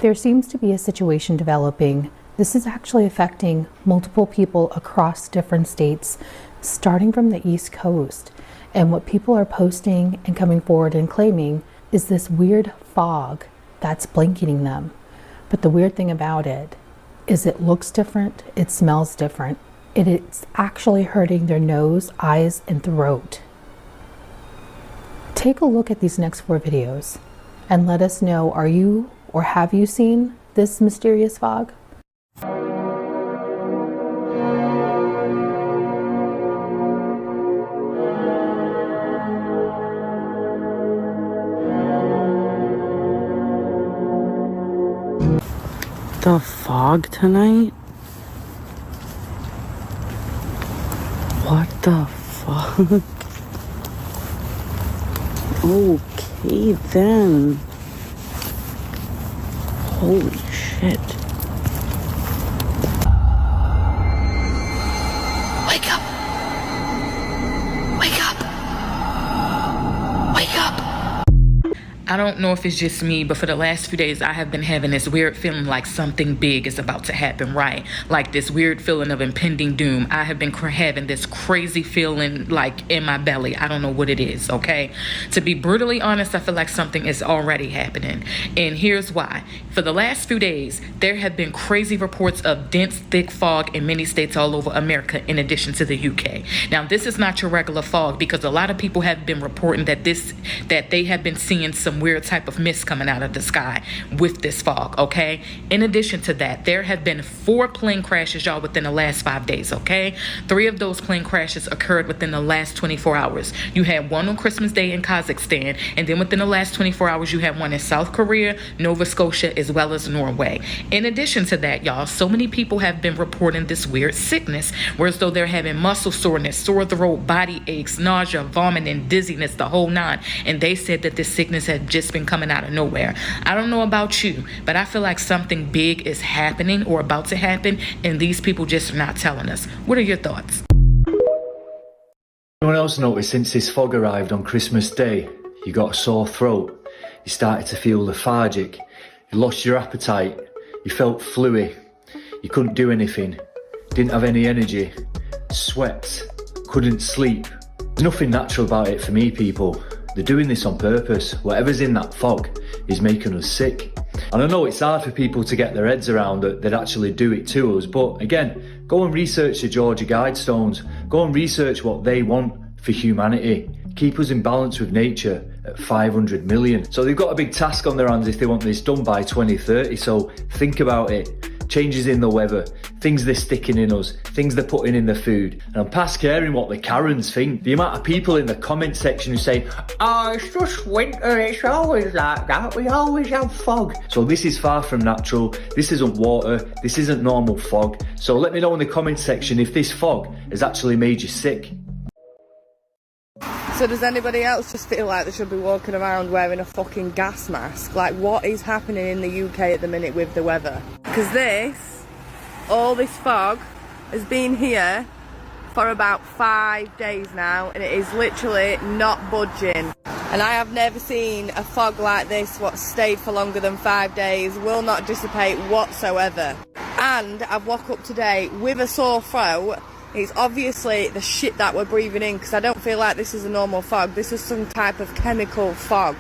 there seems to be a situation developing, this is actually affecting multiple people across different states, starting from the East Coast. And what people are posting and coming forward and claiming is this weird fog that's blanketing them. But the weird thing about it is it looks different, it smells different. It's actually hurting their nose, eyes, and throat. Take a look at these next 4 videos and let us know, are you or have you seen this mysterious fog? The fog tonight? What the fuck? Okay then. Holy shit. Wake up! Wake up! Wake up! I don't know if it's just me, but for the last few days, I have been having this weird feeling like something big is about to happen, right? Like this weird feeling of impending doom. I have been having this crazy feeling like in my belly. I don't know what it is, okay? To be brutally honest, I feel like something is already happening. And here's why. For the last few days, there have been crazy reports of dense, thick fog in many states all over America, in addition to the UK. Now, this is not your regular fog because a lot of people have been reporting that they have been seeing some weird type of mist coming out of the sky with this fog, okay? In addition to that, there have been 4 plane crashes, y'all, within the last 5 days, okay? 3 of those plane crashes occurred within the last 24 hours. You had one on Christmas Day in Kazakhstan, and then within the last 24 hours, you had one in South Korea, Nova Scotia, as well as Norway. In addition to that, y'all, so many people have been reporting this weird sickness, where as though they're having muscle soreness, sore throat, body aches, nausea, vomiting, dizziness, the whole 9. And they said that this sickness had just been coming out of nowhere. I don't know about you, but I feel like something big is happening or about to happen, and these people just are not telling us. What are your thoughts? Anyone else noticed since this fog arrived on Christmas Day, you got a sore throat, you started to feel lethargic, you lost your appetite, you felt fluey, you couldn't do anything, didn't have any energy, sweat, couldn't sleep. There's nothing natural about it for me, people. They're doing this on purpose. Whatever's in that fog is making us sick. And I know it's hard for people to get their heads around that they'd actually do it to us, but again, go and research the Georgia Guidestones. Go and research what they want for humanity. Keep us in balance with nature at 500 million. So they've got a big task on their hands if they want this done by 2030, so think about it. Changes in the weather, things they're sticking in us, things they're putting in the food. And I'm past caring what the Karens think. The amount of people in the comment section who say, oh, it's just winter, it's always like that, we always have fog. So this is far from natural, this isn't water, this isn't normal fog. So let me know in the comment section if this fog has actually made you sick. So does anybody else just feel like they should be walking around wearing a fucking gas mask? Like, what is happening in the UK at the minute with the weather? Because all this fog has been here for about 5 days now, and it is literally not budging. And I have never seen a fog like this, what stayed for longer than 5 days, will not dissipate whatsoever. And I've woke up today with a sore throat. It's obviously the shit that we're breathing in, because I don't feel like this is a normal fog. This is some type of chemical fog.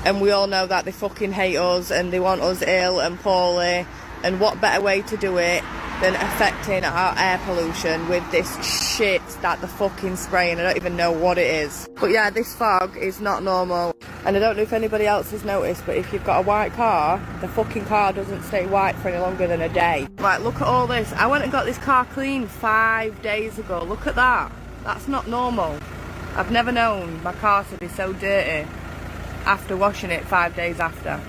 And we all know that they fucking hate us and they want us ill and poorly. And what better way to do it than affecting our air pollution with this shit that they're fucking spraying. I don't even know what it is. But yeah, this fog is not normal. And I don't know if anybody else has noticed, but if you've got a white car, the fucking car doesn't stay white for any longer than a day. Right, look at all this. I went and got this car cleaned 5 days ago. Look at that. That's not normal. I've never known my car to be so dirty after washing it 5 days after.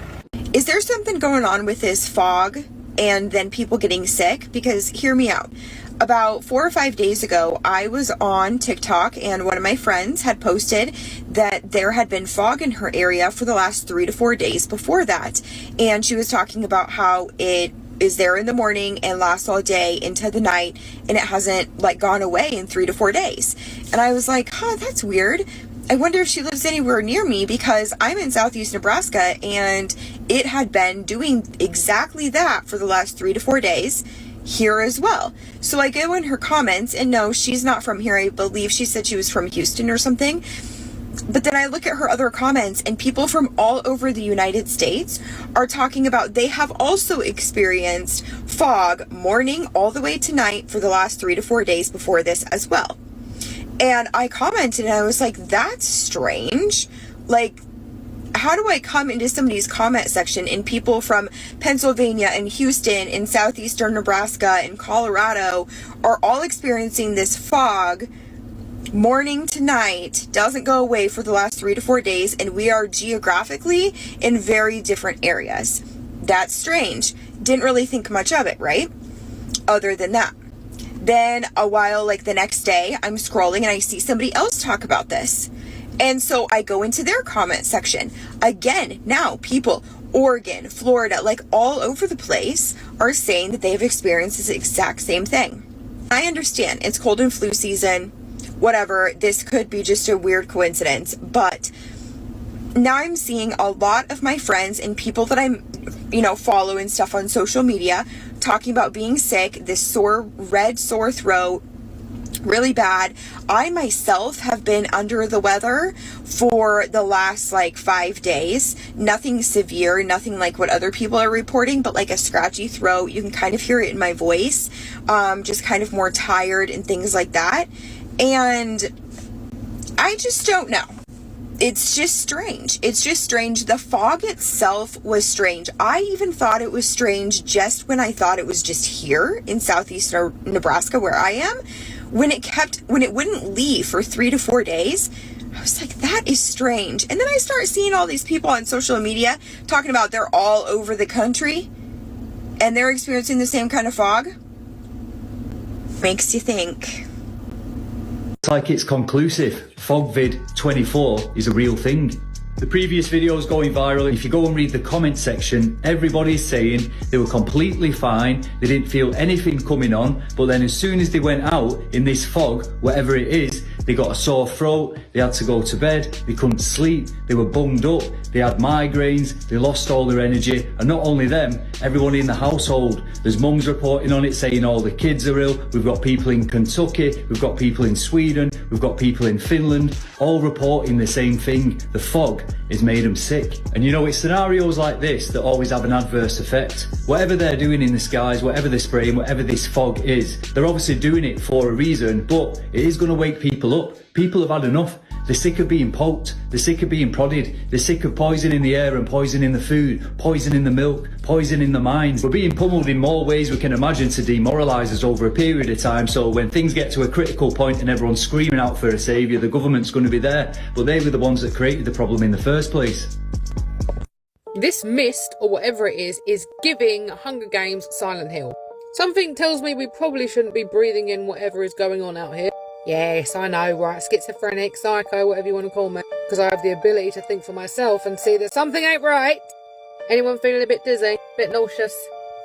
Is there something going on with this fog and then people getting sick? Because hear me out. About 4 or 5 days ago, I was on TikTok and one of my friends had posted that there had been fog in her area for the last 3 to 4 days before that. And she was talking about how it is there in the morning and lasts all day into the night, and it hasn't like gone away in 3 to 4 days. And I was like, huh, that's weird. I wonder if she lives anywhere near me, because I'm in southeast Nebraska and it had been doing exactly that for the last 3 to 4 days here as well. So I go in her comments, and no, she's not from here. I believe she said she was from Houston or something. But then I look at her other comments, and people from all over the United States are talking about they have also experienced fog morning all the way to night for the last 3 to 4 days before this as well. And I commented and I was like, that's strange. Like, how do I come into somebody's comment section and people from Pennsylvania and Houston and southeastern Nebraska and Colorado are all experiencing this fog morning to night, doesn't go away for the last 3 to 4 days, and we are geographically in very different areas? That's strange. Didn't really think much of it, right? Other than that. Then a while, like the next day, I'm scrolling and I see somebody else talk about this. And so I go into their comment section. Again, now people, Oregon, Florida, like all over the place are saying that they've experienced this exact same thing. I understand it's cold and flu season, whatever. This could be just a weird coincidence, but now I'm seeing a lot of my friends and people that I'm, follow and stuff on social media talking about being sick, this red sore throat, really bad. I myself have been under the weather for the last 5 days. Nothing severe, nothing like what other people are reporting, but like a scratchy throat. You can kind of hear it in my voice. Just kind of more tired and things like that. And I just don't know. It's just strange. It's just strange. The fog itself was strange. I even thought it was strange just when I thought it was just here in southeast Nebraska where I am. When it wouldn't leave for 3 to 4 days, I was like, that is strange. And then I start seeing all these people on social media talking about they're all over the country and they're experiencing the same kind of fog. Makes you think. It's like it's conclusive. FogVid24 is a real thing. The previous video is going viral. If you go and read the comment section, everybody's saying they were completely fine. They didn't feel anything coming on. But then as soon as they went out in this fog, whatever it is, they got a sore throat. They had to go to bed. They couldn't sleep. They were bunged up. They had migraines. They lost all their energy. And not only them, everyone in the household. There's mums reporting on it saying all the kids are ill. We've got people in Kentucky. We've got people in Sweden. We've got people in Finland, all reporting the same thing. The fog has made them sick. And it's scenarios like this that always have an adverse effect. Whatever they're doing in the skies, whatever they're spraying, whatever this fog is, they're obviously doing it for a reason, but it is going to wake people up. People have had enough. They're sick of being poked. They're sick of being prodded. They're sick of poisoning the air and poisoning the food, poisoning the milk, poisoning the minds. We're being pummeled in more ways we can imagine to demoralise us over a period of time. So when things get to a critical point and everyone's screaming out for a saviour, the government's going to be there. But they were the ones that created the problem in the first place. This mist, or whatever it is giving Hunger Games Silent Hill. Something tells me we probably shouldn't be breathing in whatever is going on out here. Yes, I know, right, schizophrenic, psycho, whatever you want to call me, because I have the ability to think for myself and see that something ain't right. Anyone feeling a bit dizzy, bit nauseous,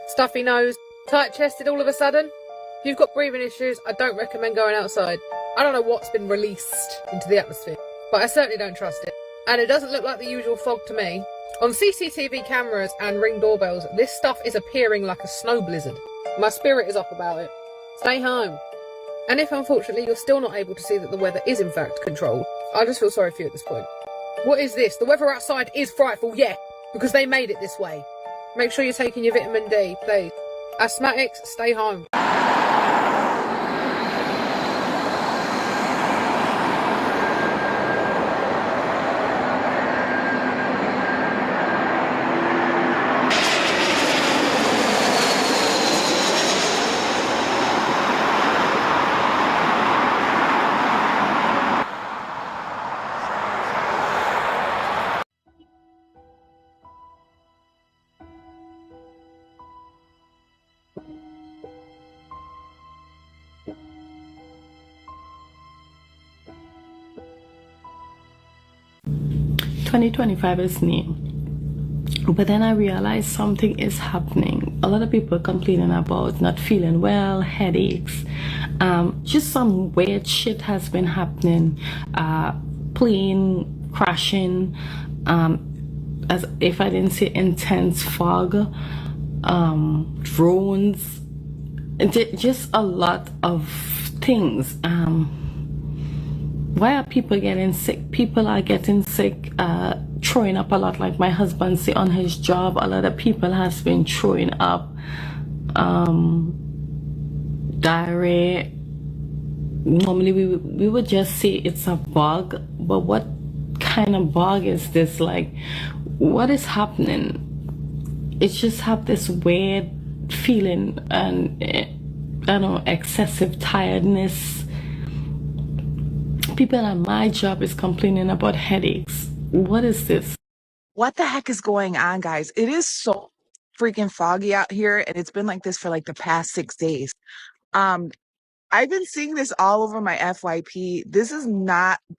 stuffy nose, tight-chested all of a sudden? If you've got breathing issues, I don't recommend going outside. I don't know what's been released into the atmosphere, but I certainly don't trust it. And it doesn't look like the usual fog to me. On CCTV cameras and Ring doorbells, this stuff is appearing like a snow blizzard. My spirit is up about it. Stay home. And if unfortunately you're still not able to see that the weather is in fact controlled, I just feel sorry for you at this point. What is this? The weather outside is frightful, yeah, because they made it this way. Make sure you're taking your vitamin D, please. Asthmatics, stay home. 2025 is new, but then I realized something is happening. A lot of people complaining about not feeling well, headaches, just some weird shit has been happening. plane crashing, as if I didn't say intense fog, drones, just a lot of things. Why are people getting sick? People are getting sick, throwing up a lot. Like my husband say on his job, a lot of people has been throwing up, diarrhea. Normally we would just say it's a bug, but what kind of bug is this? Like, what is happening? It's just have this weird feeling and I don't know, excessive tiredness. People at my job is complaining about headaches. What is this? What the heck is going on, guys? It is so freaking foggy out here, and it's been like this for like the past 6 days. I've been seeing this all over my FYP. This is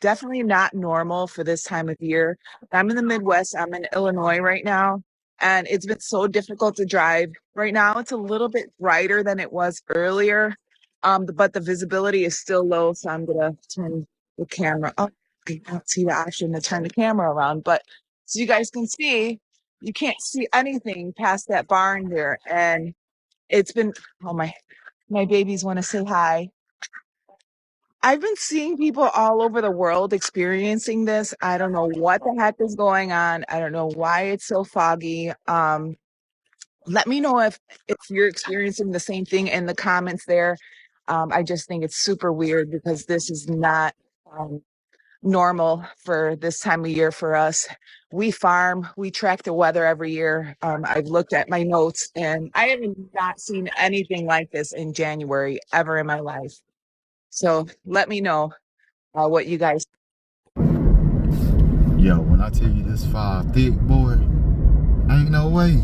definitely not normal for this time of year. I'm in the Midwest. I'm in Illinois right now, and it's been so difficult to drive. Right now, it's a little bit brighter than it was earlier, but the visibility is still low, so I'm gonna turn the camera up. I don't see the option to turn the camera around, but so you guys can see, you can't see anything past that barn there, and it's been, oh my babies want to say hi. I've been seeing people all over the world experiencing this. I don't know what the heck is going on. I don't know why it's so foggy. Let me know if you're experiencing the same thing in the comments there. I just think it's super weird because this is not normal for this time of year for us. We farm, we track the weather every year. I've looked at my notes and I have not seen anything like this in January ever in my life. So let me know what you guys. Yo, when I tell you this fog thick, boy, ain't no way.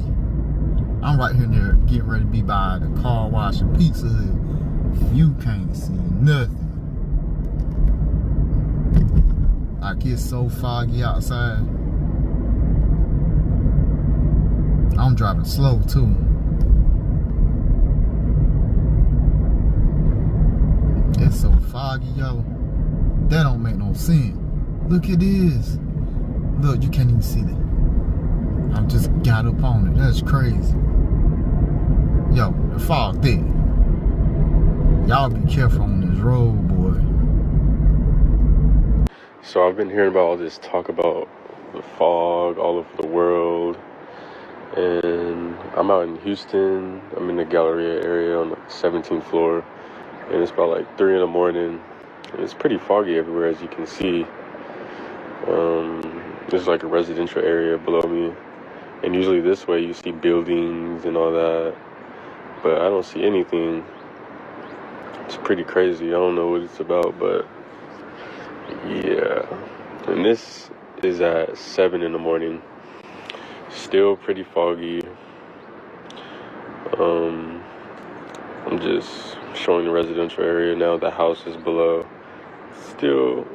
I'm right here near getting ready to be by the car wash and Pizza Hut. You can't see nothing. Like, it's so foggy outside. I'm driving slow too. It's so foggy, yo. That don't make no sense. Look at this. Look, you can't even see that. I just got up on it. That's crazy. Yo, the fog thick. Y'all be careful on this road, boy. So I've been hearing about all this talk about the fog all over the world, and I'm out in Houston. I'm in the Galleria area on the 17th floor, and it's about like 3 in the morning, and it's pretty foggy everywhere, as you can see. There's like a residential area below me, and usually this way you see buildings and all that, but I don't see anything. It's pretty crazy. I don't know what it's about, but yeah. And this is at 7 in the morning. Still pretty foggy. I'm just showing the residential area now. The house is below. Still,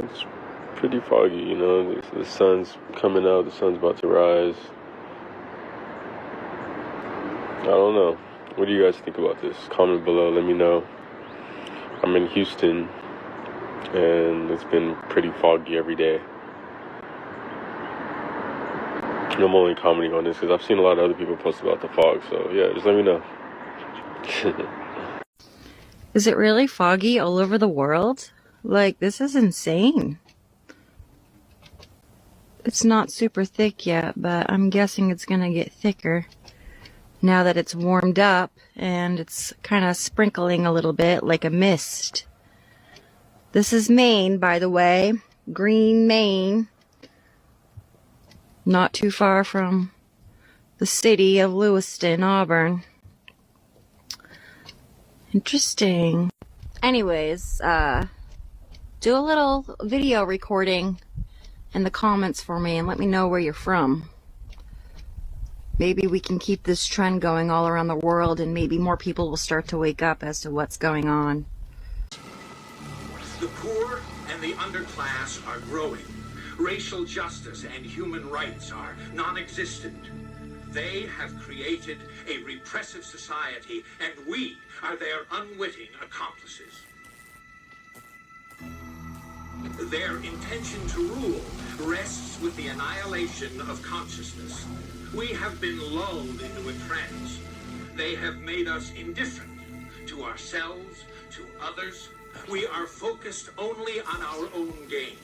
it's pretty foggy, The sun's coming out. The sun's about to rise. I don't know. What do you guys think about this? Comment below. Let me know. I'm in Houston, and it's been pretty foggy every day. And I'm only commenting on this because I've seen a lot of other people post about the fog, so yeah, just let me know. Is it really foggy all over the world? Like, this is insane. It's not super thick yet, but I'm guessing it's gonna get thicker now that it's warmed up and it's kind of sprinkling a little bit like a mist. This is Maine, by the way. Green, Maine. Not too far from the city of Lewiston, Auburn. Interesting. Anyways, do a little video recording in the comments for me and let me know where you're from. Maybe we can keep this trend going all around the world, and maybe more people will start to wake up as to what's going on. The poor and the underclass are growing. Racial justice and human rights are non-existent. They have created a repressive society, and we are their unwitting accomplices. Their intention to rule rests with the annihilation of consciousness. We have been lulled into a trance. They have made us indifferent to ourselves, to others. We are focused only on our own gain.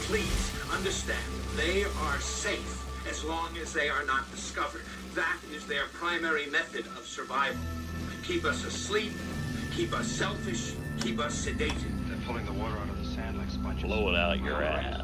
Please understand, they are safe as long as they are not discovered. That is their primary method of survival. Keep us asleep, keep us selfish, keep us sedated. They're pulling the water out of the sand like sponges. Blow it out your ass.